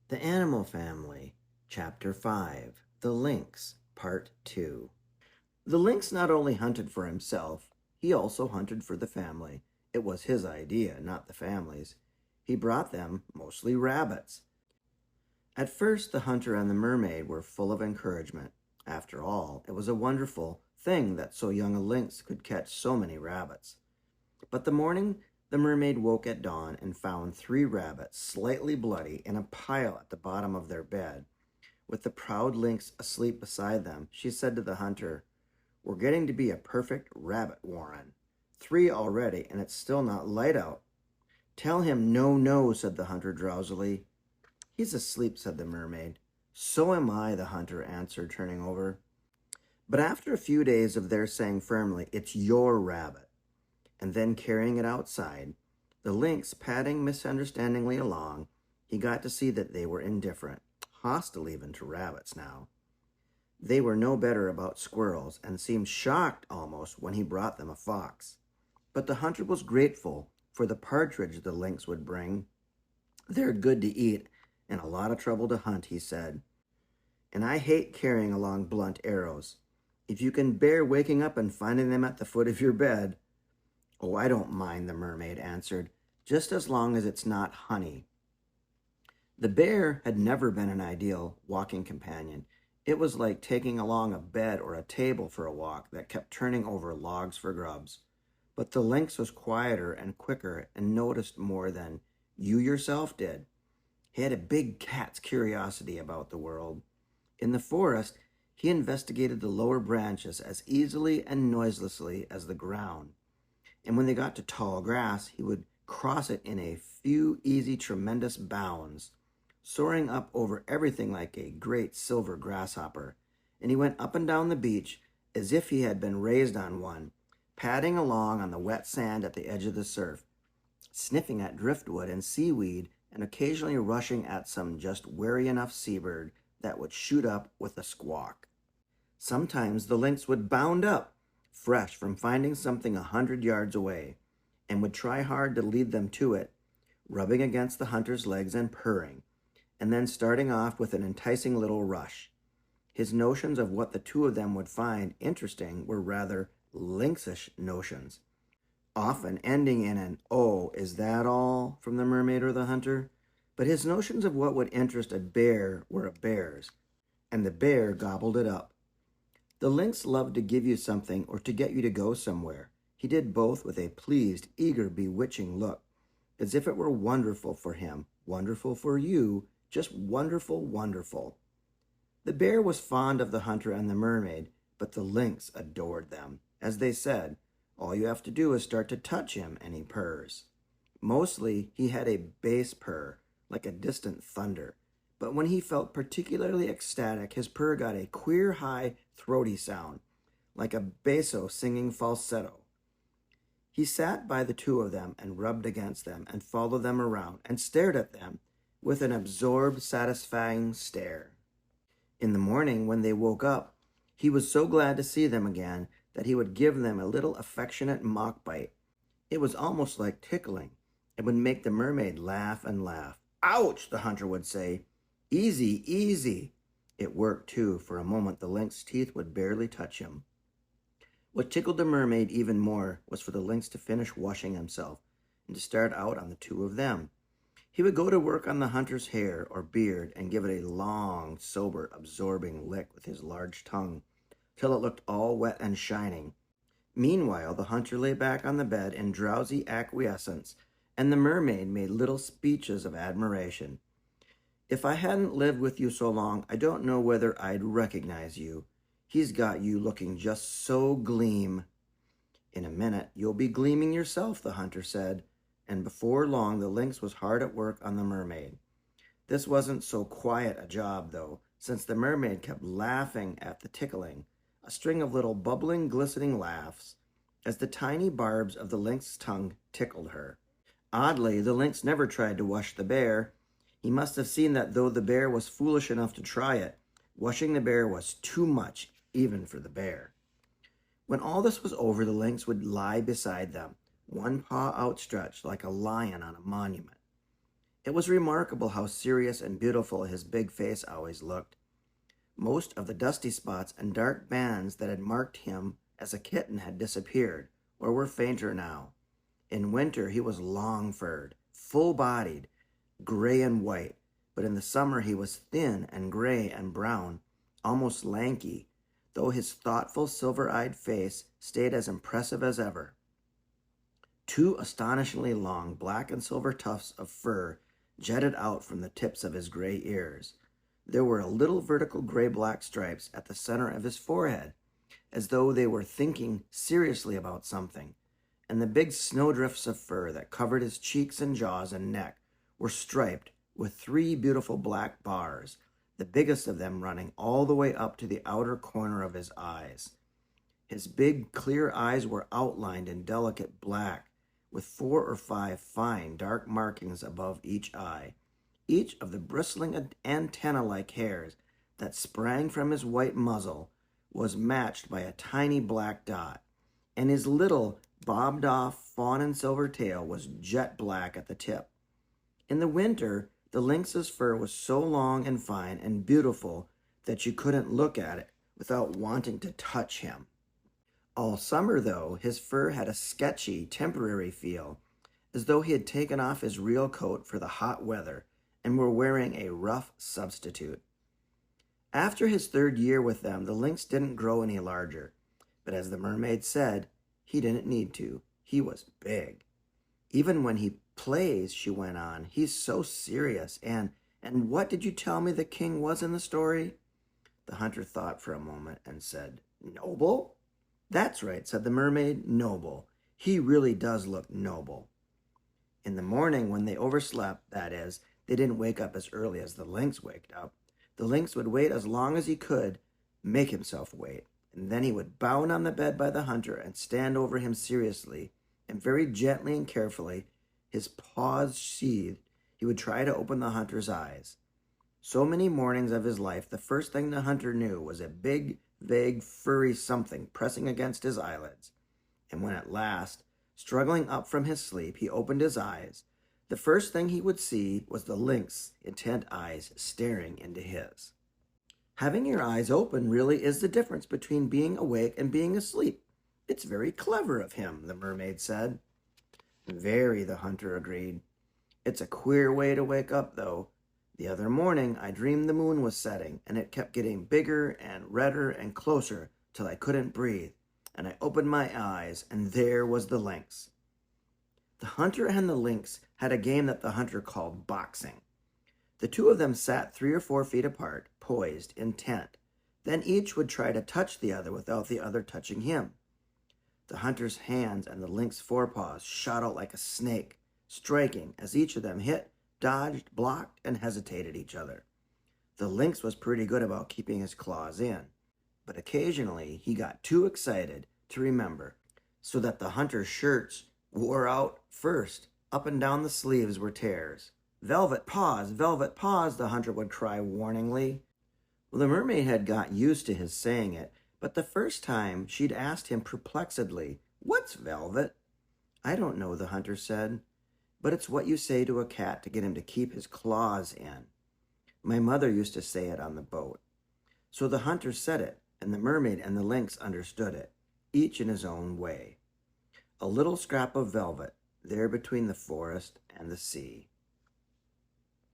The Animal Family, Chapter 5, The Lynx, Part 2. The lynx not only hunted for himself, he also hunted for the family. It was his idea, not the family's. He brought them mostly rabbits. At first, the hunter and the mermaid were full of encouragement. After all, it was a wonderful thing that so young a lynx could catch so many rabbits. But the morning the mermaid woke at dawn and found 3 rabbits, slightly bloody, in a pile at the bottom of their bed. With the proud lynx asleep beside them, she said to the hunter, "We're getting to be a perfect rabbit warren. 3 already, and it's still not light out." "Tell him no, no," said the hunter drowsily. "He's asleep," said the mermaid. "So am I," the hunter answered, turning over. But after a few days of their saying firmly, "It's your rabbit," and then carrying it outside, the lynx padding misunderstandingly along, he got to see that they were indifferent, hostile even to rabbits now. They were no better about squirrels and seemed shocked almost when he brought them a fox. But the hunter was grateful for the partridge the lynx would bring. "They're good to eat and a lot of trouble to hunt," he said. "And I hate carrying along blunt arrows. If you can bear waking up and finding them at the foot of your bed—" "Oh, I don't mind," the mermaid answered, "just as long as it's not honey." The bear had never been an ideal walking companion. It was like taking along a bed or a table for a walk that kept turning over logs for grubs. But the lynx was quieter and quicker and noticed more than you yourself did. He had a big cat's curiosity about the world. In the forest, he investigated the lower branches as easily and noiselessly as the ground. And when they got to tall grass, he would cross it in a few easy, tremendous bounds, soaring up over everything like a great silver grasshopper. And he went up and down the beach as if he had been raised on one, padding along on the wet sand at the edge of the surf, sniffing at driftwood and seaweed, and occasionally rushing at some just wary enough seabird that would shoot up with a squawk. Sometimes the lynx would bound up, fresh from finding something 100 yards away, and would try hard to lead them to it, rubbing against the hunter's legs and purring, and then starting off with an enticing little rush. His notions of what the 2 of them would find interesting were rather lynxish notions, often ending in an "Oh, is that all?" from the mermaid or the hunter. But his notions of what would interest a bear were a bear's, and the bear gobbled it up. The lynx loved to give you something or to get you to go somewhere. He did both with a pleased, eager, bewitching look, as if it were wonderful for him, wonderful for you, just wonderful, wonderful. The bear was fond of the hunter and the mermaid, but the lynx adored them. As they said, all you have to do is start to touch him and he purrs. Mostly, he had a bass purr, like a distant thunder. But when he felt particularly ecstatic, his purr got a queer, high, throaty sound, like a basso singing falsetto. He sat by the 2 of them and rubbed against them and followed them around and stared at them with an absorbed, satisfying stare. In the morning, when they woke up, he was so glad to see them again that he would give them a little affectionate mock bite. It was almost like tickling. It would make the mermaid laugh and laugh. "Ouch," the hunter would say. "Easy, easy." It worked, too. For a moment, the lynx's teeth would barely touch him. What tickled the mermaid even more was for the lynx to finish washing himself and to start out on the 2 of them. He would go to work on the hunter's hair or beard and give it a long, sober, absorbing lick with his large tongue, till it looked all wet and shining. Meanwhile, the hunter lay back on the bed in drowsy acquiescence, and the mermaid made little speeches of admiration. "If I hadn't lived with you so long, I don't know whether I'd recognize you. He's got you looking just so gleam." "In a minute, you'll be gleaming yourself," the hunter said, and before long the lynx was hard at work on the mermaid. This wasn't so quiet a job, though, since the mermaid kept laughing at the tickling, a string of little bubbling, glistening laughs, as the tiny barbs of the lynx's tongue tickled her. Oddly, the lynx never tried to wash the bear. He must have seen that though the bear was foolish enough to try it, washing the bear was too much, even for the bear. When all this was over, the lynx would lie beside them, one paw outstretched like a lion on a monument. It was remarkable how serious and beautiful his big face always looked. Most of the dusty spots and dark bands that had marked him as a kitten had disappeared, or were fainter now. In winter he was long-furred, full-bodied, gray and white, but in the summer he was thin and gray and brown, almost lanky, though his thoughtful silver-eyed face stayed as impressive as ever. Two astonishingly long black and silver tufts of fur jetted out from the tips of his gray ears. There were little vertical gray-black stripes at the center of his forehead, as though they were thinking seriously about something, and the big snowdrifts of fur that covered his cheeks and jaws and neck were striped with 3 beautiful black bars, the biggest of them running all the way up to the outer corner of his eyes. His big, clear eyes were outlined in delicate black, with 4 or 5 fine, dark markings above each eye. Each of the bristling antenna-like hairs that sprang from his white muzzle was matched by a tiny black dot, and his little, bobbed-off fawn and silver tail was jet black at the tip. In the winter, the lynx's fur was so long and fine and beautiful that you couldn't look at it without wanting to touch him. All summer, though, his fur had a sketchy, temporary feel, as though he had taken off his real coat for the hot weather and were wearing a rough substitute. After his 3rd year with them, the lynx didn't grow any larger, but as the mermaid said, he didn't need to. He was big. Even when he plays, she went on, he's so serious. And what did you tell me the king was in the story? The hunter thought for a moment and said, noble? That's right, said the mermaid, noble. He really does look noble. In the morning, when they overslept, that is, they didn't wake up as early as the lynx waked up. The lynx would wait as long as he could, make himself wait, and then he would bound on the bed by the hunter and stand over him seriously, and very gently and carefully, his paws sheathed, he would try to open the hunter's eyes. So many mornings of his life, the first thing the hunter knew was a big, vague, furry something pressing against his eyelids. And when at last, struggling up from his sleep, he opened his eyes, the first thing he would see was the lynx's intent eyes staring into his. Having your eyes open really is the difference between being awake and being asleep. It's very clever of him, the mermaid said. Very, the hunter agreed. It's a queer way to wake up, though. The other morning, I dreamed the moon was setting, and it kept getting bigger and redder and closer till I couldn't breathe, and I opened my eyes, and there was the lynx. The hunter and the lynx had a game that the hunter called boxing. The two of them sat 3 or 4 feet apart, poised, intent. Then each would try to touch the other without the other touching him. The hunter's hands and the lynx's forepaws shot out like a snake, striking as each of them hit, dodged, blocked, and hesitated each other. The lynx was pretty good about keeping his claws in, but occasionally he got too excited to remember, so that the hunter's shirts wore out first. Up and down the sleeves were tears. Velvet paws, the hunter would cry warningly. Well, the mermaid had got used to his saying it, but the first time she'd asked him perplexedly, "What's velvet?" "I don't know," the hunter said, "but it's what you say to a cat to get him to keep his claws in. My mother used to say it on the boat." So the hunter said it, and the mermaid and the lynx understood it, each in his own way. A little scrap of velvet, there between the forest and the sea.